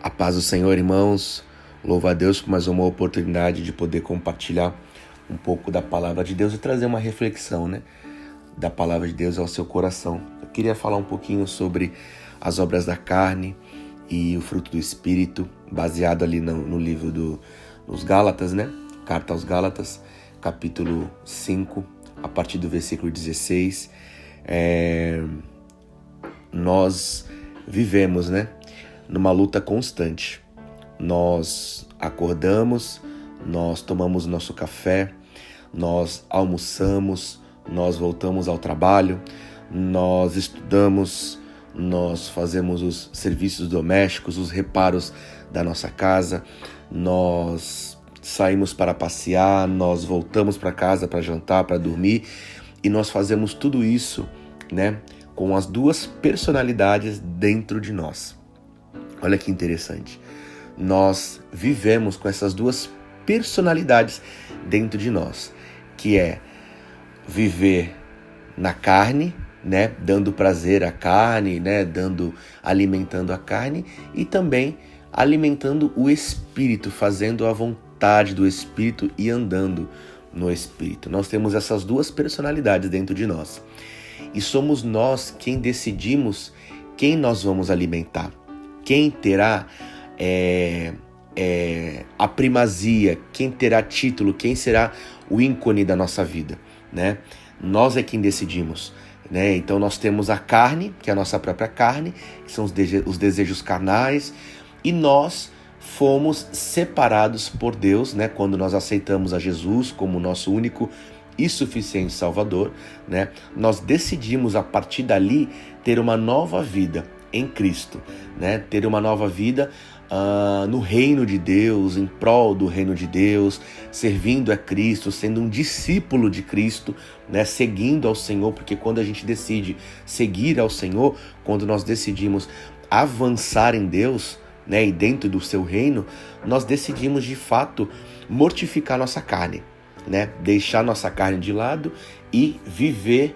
A paz do Senhor, irmãos. Louvo a Deus por mais uma oportunidade de poder compartilhar um pouco da palavra de Deus e trazer uma reflexão, da palavra de Deus ao seu coração. Eu queria falar um pouquinho sobre as obras da carne e o fruto do Espírito, baseado ali no livro dos Gálatas, Carta aos Gálatas, capítulo 5, a partir do versículo 16. Nós vivemos, numa luta constante. Nós acordamos, nós tomamos nosso café, nós almoçamos, nós voltamos ao trabalho, nós estudamos, nós fazemos os serviços domésticos, os reparos da nossa casa, nós saímos para passear, nós voltamos para casa para jantar, para dormir, e nós fazemos tudo isso, com as duas personalidades dentro de nós. Olha que interessante. Nós vivemos com essas duas personalidades dentro de nós, que é viver na carne, dando prazer à carne, alimentando a carne, e também alimentando o Espírito, fazendo a vontade do Espírito e andando no Espírito. Nós temos essas duas personalidades dentro de nós. E somos nós quem decidimos quem nós vamos alimentar, quem terá a primazia, quem terá título, quem será o ícone da nossa vida, Nós é quem decidimos, Então nós temos a carne, que é a nossa própria carne, que são os desejos carnais, e nós fomos separados por Deus, quando nós aceitamos a Jesus como nosso único e suficiente Salvador, Nós decidimos a partir dali ter uma nova vida em Cristo, ter uma nova vida no reino de Deus, em prol do reino de Deus, servindo a Cristo, sendo um discípulo de Cristo, seguindo ao Senhor, porque quando a gente decide seguir ao Senhor, quando nós decidimos avançar em Deus, e dentro do seu reino, nós decidimos de fato mortificar nossa carne, deixar nossa carne de lado e viver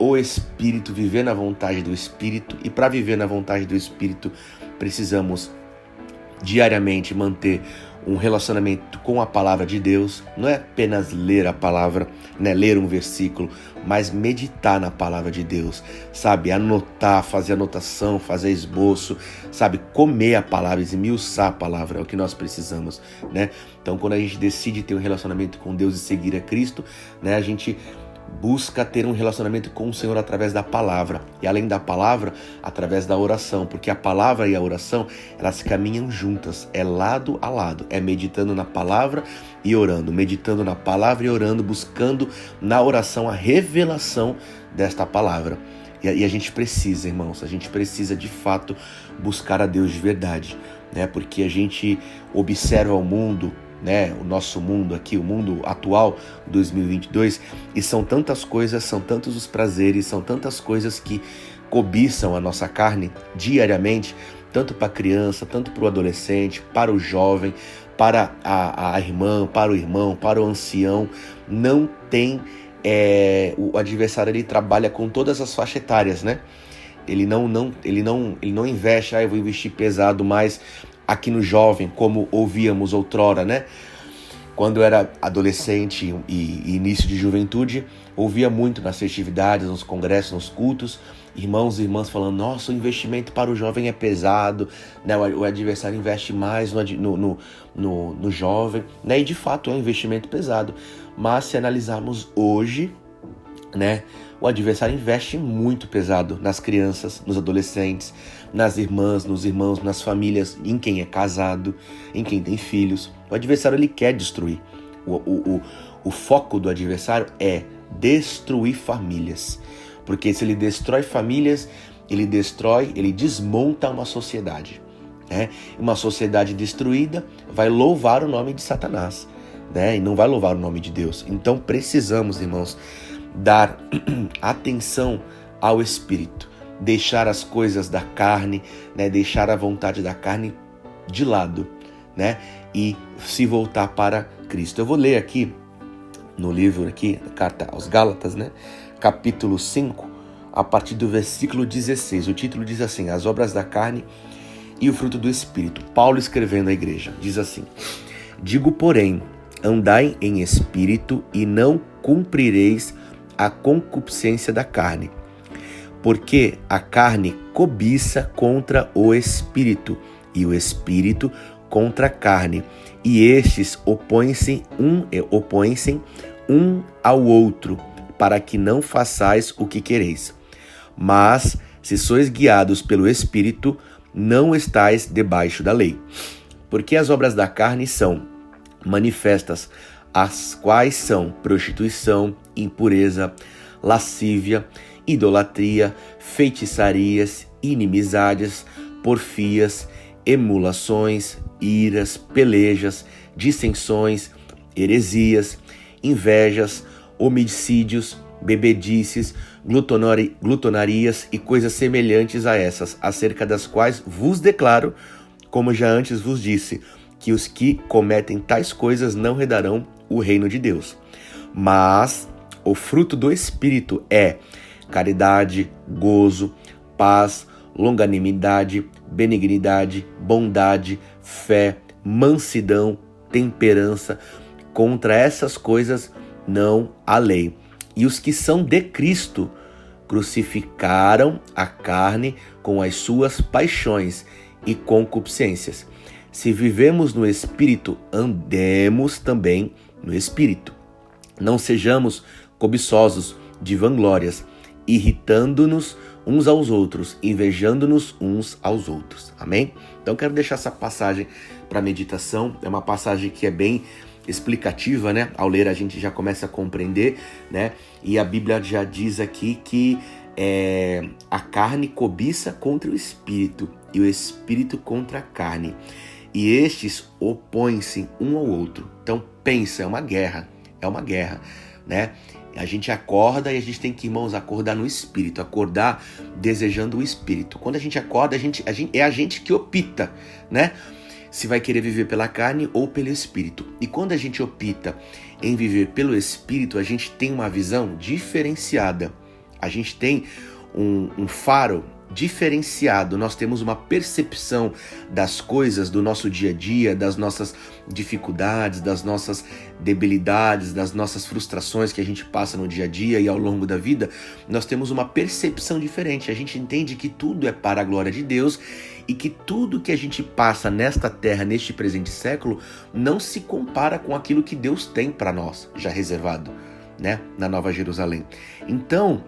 o Espírito, viver na vontade do Espírito. E para viver na vontade do Espírito, precisamos diariamente manter um relacionamento com a palavra de Deus. Não é apenas ler a palavra, ler um versículo, mas meditar na palavra de Deus, anotar, fazer anotação, fazer esboço, comer a palavra, esmiuçar a palavra, é o que nós precisamos, Então, quando a gente decide ter um relacionamento com Deus e seguir a Cristo, a gente busca ter um relacionamento com o Senhor através da palavra, e além da palavra, através da oração, porque a palavra e a oração, elas caminham juntas, é lado a lado, é meditando na palavra e orando, meditando na palavra e orando, buscando na oração a revelação desta palavra. E a gente precisa, irmãos, a gente precisa de fato buscar a Deus de verdade, porque a gente observa o mundo, o nosso mundo aqui, o mundo atual, 2022, e são tantas coisas, são tantos os prazeres, são tantas coisas que cobiçam a nossa carne diariamente, tanto para a criança, tanto para o adolescente, para o jovem, para a irmã, para o irmão, para o ancião. Não tem, o adversário, ele trabalha com todas as faixas etárias, Ele não investe, eu vou investir pesado mais aqui no jovem, como ouvíamos outrora, Quando eu era adolescente e início de juventude, ouvia muito nas festividades, nos congressos, nos cultos, irmãos e irmãs falando: nossa, o investimento para o jovem é pesado, o adversário investe mais no jovem, e de fato é um investimento pesado. Mas se analisarmos hoje, o adversário investe muito pesado nas crianças, nos adolescentes, nas irmãs, nos irmãos, nas famílias, em quem é casado, em quem tem filhos. O adversário, ele quer destruir. O foco do adversário é destruir famílias. Porque se ele destrói famílias, ele desmonta uma sociedade. Uma sociedade destruída vai louvar o nome de Satanás, e não vai louvar o nome de Deus. Então precisamos, irmãos, dar atenção ao Espírito, deixar as coisas da carne, deixar a vontade da carne de lado, e se voltar para Cristo. Eu vou ler aqui no livro aqui, Carta aos Gálatas, capítulo 5, a partir do versículo 16. O título diz assim: as obras da carne e o fruto do Espírito. Paulo escrevendo à igreja, diz assim: digo, porém, andai em espírito e não cumprireis a concupiscência da carne, porque a carne cobiça contra o espírito e o espírito contra a carne, e estes opõem-se um ao outro, para que não façais o que quereis. Mas, se sois guiados pelo Espírito, não estais debaixo da lei. Porque as obras da carne são manifestas, as quais são prostituição, impureza, lascívia, idolatria, feitiçarias, inimizades, porfias, emulações, iras, pelejas, dissensões, heresias, invejas, homicídios, bebedices, glutonarias e coisas semelhantes a essas, acerca das quais vos declaro, como já antes vos disse, que os que cometem tais coisas não herdarão o reino de Deus. Mas o fruto do Espírito é caridade, gozo, paz, longanimidade, benignidade, bondade, fé, mansidão, temperança. Contra essas coisas não há lei. E os que são de Cristo crucificaram a carne com as suas paixões e concupiscências. Se vivemos no Espírito, andemos também no Espírito. Não sejamos cobiçosos de vanglórias, irritando-nos uns aos outros, invejando-nos uns aos outros. Amém? Então quero deixar essa passagem para meditação. É uma passagem que é bem explicativa, né? Ao ler a gente já começa a compreender, né? E a Bíblia já diz aqui que a carne cobiça contra o espírito e o espírito contra a carne. E estes opõem-se um ao outro. Então pensa, é uma guerra, né? A gente acorda e a gente tem que, irmãos, acordar no espírito, acordar desejando o espírito. Quando a gente acorda, é a gente que opta, né? Se vai querer viver pela carne ou pelo espírito. E quando a gente opta em viver pelo espírito, a gente tem uma visão diferenciada. A gente tem um faro diferenciado. Nós temos uma percepção das coisas do nosso dia a dia, das nossas dificuldades, das nossas debilidades, das nossas frustrações que a gente passa no dia a dia e ao longo da vida. Nós temos uma percepção diferente. A gente entende que tudo é para a glória de Deus e que tudo que a gente passa nesta terra, neste presente século, não se compara com aquilo que Deus tem para nós, já reservado, né, na Nova Jerusalém. Então,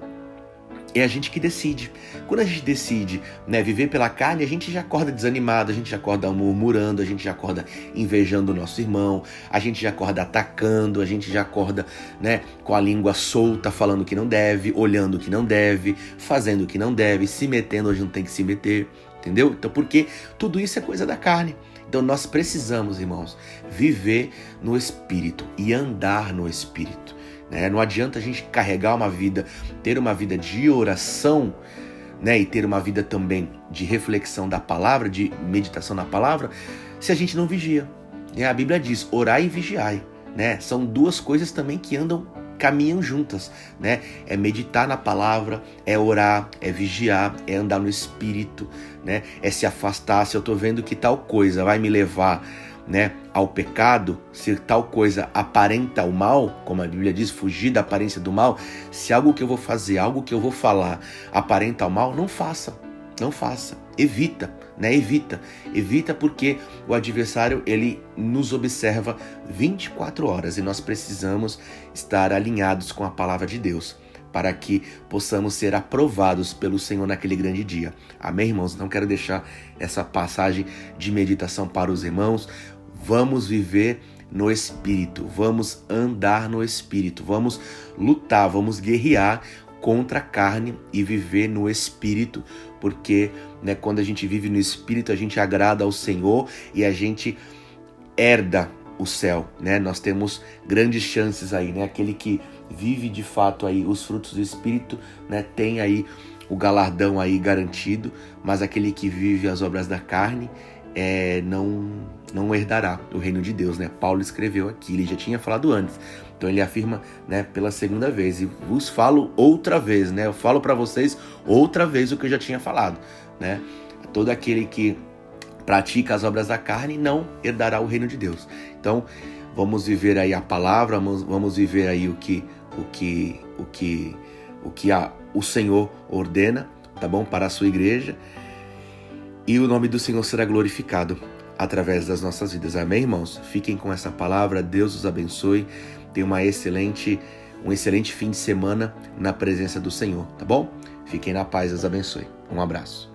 é a gente que decide. Quando a gente decide, né, viver pela carne, a gente já acorda desanimado, a gente já acorda murmurando, a gente já acorda invejando o nosso irmão, a gente já acorda atacando, a gente já acorda, né, com a língua solta, falando que não deve, olhando que não deve, fazendo que não deve, se metendo onde não tem que se meter, entendeu? Então, porque tudo isso é coisa da carne. Então nós precisamos, irmãos, viver no Espírito e andar no Espírito. Não adianta a gente carregar uma vida, ter uma vida de oração, né, e ter uma vida também de reflexão da palavra, de meditação na palavra, se a gente não vigia. A Bíblia diz, orai e vigiai. Né? São duas coisas também que caminham juntas. Né? É meditar na palavra, é orar, é vigiar, é andar no Espírito, né? É se afastar. Se eu estou vendo que tal coisa vai me levar, né, ao pecado, se tal coisa aparenta o mal, como a Bíblia diz, fugir da aparência do mal, se algo que eu vou fazer, algo que eu vou falar aparenta o mal, não faça, evita, né, evita porque o adversário, ele nos observa 24 horas e nós precisamos estar alinhados com a palavra de Deus, para que possamos ser aprovados pelo Senhor naquele grande dia. Amém, irmãos? Não quero deixar essa passagem de meditação para os irmãos. Vamos viver no Espírito, vamos andar no Espírito, vamos lutar, vamos guerrear contra a carne e viver no Espírito, porque, né, quando a gente vive no Espírito, a gente agrada ao Senhor e a gente herda o céu, né? Nós temos grandes chances aí, né? Aquele que vive de fato aí os frutos do Espírito, né, tem aí o galardão aí garantido, mas aquele que vive as obras da carne não herdará o reino de Deus, né? Paulo escreveu aqui, ele já tinha falado antes, então ele afirma, né, pela segunda vez, e vos falo outra vez, né? Eu falo para vocês outra vez o que eu já tinha falado, né? Todo aquele que pratica as obras da carne, não herdará o reino de Deus. Então, vamos viver aí a palavra, vamos viver aí o que o Senhor ordena, tá bom? Para a sua igreja. E o nome do Senhor será glorificado através das nossas vidas. Amém, irmãos? Fiquem com essa palavra. Deus os abençoe. Tenham um excelente fim de semana na presença do Senhor, tá bom? Fiquem na paz, Deus abençoe. Um abraço.